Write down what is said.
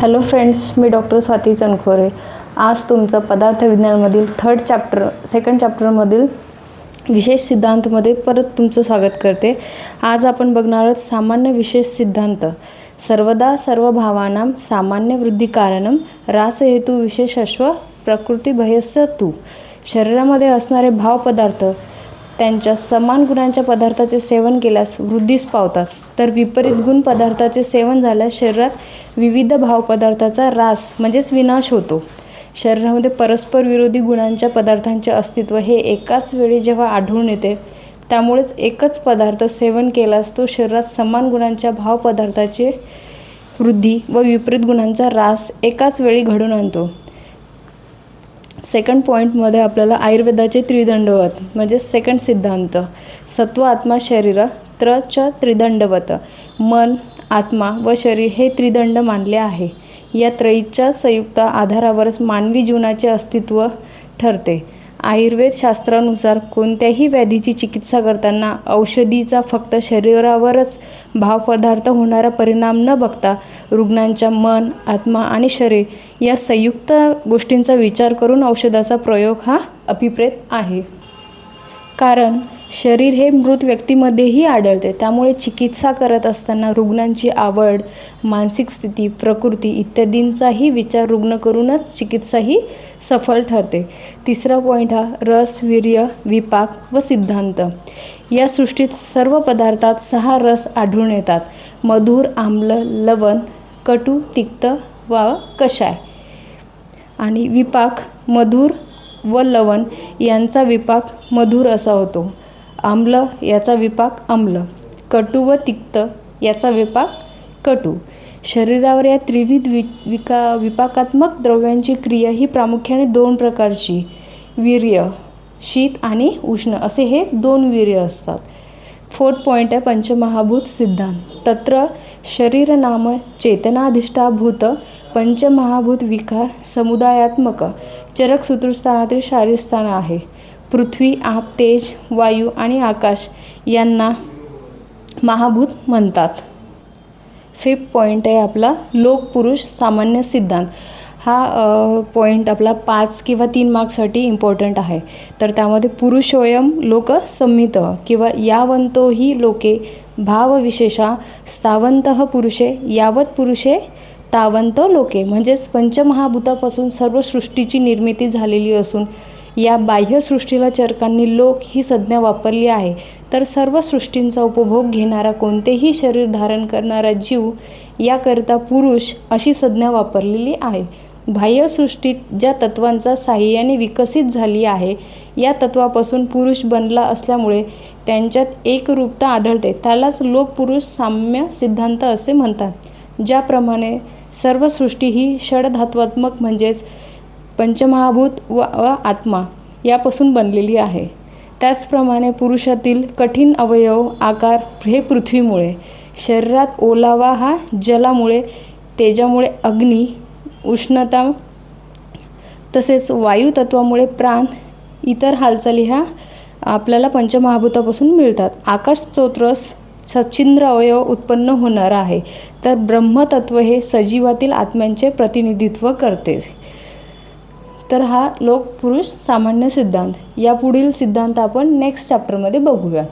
Hello friends, मी doctor Swati चनखोरे। आज तुमचं पदार्थ विज्ञानमधील सेकंड चॅप्टरमधील विशेष सिद्धांतमध्ये परत तुमचं स्वागत करते। आज आपण बघणार आहोत सामान्य विशेष सिद्धांत। सर्वदा सर्व भावानां सामान्य वृद्धी कारणम रास हेतु विशेषस्व प्रकृती भयस्य तू। शरीरामध्ये असणारे भाव पदार्थ त्यांच्या समान गुणांच्या पदार्थाचे सेवन केल्यास वृद्धीस पावतात, तर विपरीत गुण पदार्थाचे सेवन झाल्यास शरीरात विविध भाव पदार्थाचा ऱ्हास म्हणजेच विनाश होतो। शरीरामध्ये परस्पर विरोधी गुणांच्या पदार्थांचे अस्तित्व हे एकाच वेळी जेव्हा आढळून येते, त्यामुळेच एकच पदार्थ सेवन केल्यास तो शरीरात समान गुणांच्या भाव पदार्थाची वृद्धी व विपरीत गुणांचा ऱ्हास एकाच वेळी घडून आणतो। सेकंड पॉईंटमध्ये आपल्याला आयुर्वेदाचे त्रिदंडवत म्हणजे सेकंड सिद्धांत, सत्व आत्मा शरीर च त्रिदंडवत, मन आत्मा व शरीर हे त्रिदंड मानले आहे। या त्रयीच्या संयुक्त आधारावरच मानवी जीवनाचे अस्तित्व ठरते। आयुर्वेद शास्त्रानुसार कोणत्याही व्याधीची चिकित्सा करताना औषधीचा फक्त शरीरावरच भावपदार्थ होणारा परिणाम न बघता रुग्णांच्या मन, आत्मा आणि शरीर या संयुक्त गोष्टींचा विचार करून औषधाचा प्रयोग हा अभिप्रेत आहे। कारण शरीर हे मृत व्यक्तीमध्येही आढळते, त्यामुळे चिकित्सा करत असताना रुग्णांची आवड, मानसिक स्थिती, प्रकृती इत्यादींचाही विचार रुग्ण करूनच चिकित्सा ही सफल ठरते। तिसरा पॉईंट हा रस, वीर्य, विपाक व सिद्धांत। या सृष्टीत सर्व पदार्थात 6 रस आढळून येतात: मधुर, आम्ल, लवण, कटू, तिक्त व कषाय। आणि विपाक मधुर व लवण यांचा विपाक मधुर असा होतो, आम्ल याचा विपाक आम्ल, कटू व तिक्त याचा विपाक कटू। शरीरावर या त्रिविध विपाकात्मक द्रव्यांची क्रिया ही प्रामुख्याने 2 प्रकारची, वीर्य शीत आणि उष्ण असे हे 2 वीर्य असतात। फोर्थ पॉईंट आहे पंचमहाभूत सिद्धांत। तत्र शरीर नाम चेतनाधिष्ठाभूत पंचमहाभूत विकार समुदायात्मक चरक सूत्रस्थानातील शारीर स्थान आहे। पृथ्वी, आप, तेज, वायू आणि आकाश यांना महाभूत म्हणतात। फिफ्थ पॉईंट आहे आपला लोक पुरुष सामान्य सिद्धांत। हा पॉईंट आपला 5 किंवा 3 मार्क्ससाठी इम्पॉर्टंट आहे। तर त्यामध्ये पुरुषोयम लोक संहित किंवा यावंतो ही लोके भावविशेषा स्थावंतः पुरुषे यावत पुरुषे तावंतो लोके, म्हणजेच पंचमहाभूतापासून सर्व सृष्टीची निर्मिती झालेली असून या बाह्य सृष्टीला चरकांनी लोक ही संज्ञा वापरली आहे। तर सर्व सृष्टींचा उपभोग घेणारा कोणतेही शरीर धारण करणारा जीव याकरिता पुरुष अशी संज्ञा वापरलेली आहे। बाह्य सृष्टीत ज्या तत्वांचा साहाय्याने विकसित झाली आहे, या तत्वापासून पुरुष बनला असल्यामुळे त्यांच्यात एकरूपता आढळते, त्यालाच लोक पुरुष साम्य सिद्धांत असे म्हणतात। ज्याप्रमाणे सर्व सृष्टी ही षडधात्वात्मक म्हणजेच पंचमहाभूत व आत्मा यापासून बनलेली आहे, त्याचप्रमाणे पुरुषातील कठीण अवयव आकार हे पृथ्वीमुळे, शरीरात ओलावा हा जलामुळे, तेजामुळे अग्नी, उष्णता तसेच वायू तत्वामुळे प्राण, इतर हालचाली ह्या आपल्याला पंचमहाभूतापासून मिळतात। आकाश स्तोत्र सच्छिद्र अवयव उत्पन्न होणार आहे, तर ब्रह्मतत्व हे सजीवातील आत्म्यांचे प्रतिनिधित्व करते। तर हा लोक पुरुष सामान्य सिद्धांत। या पुढील सिद्धांत आपण नेक्स्ट चॅप्टरमध्ये बघूयात।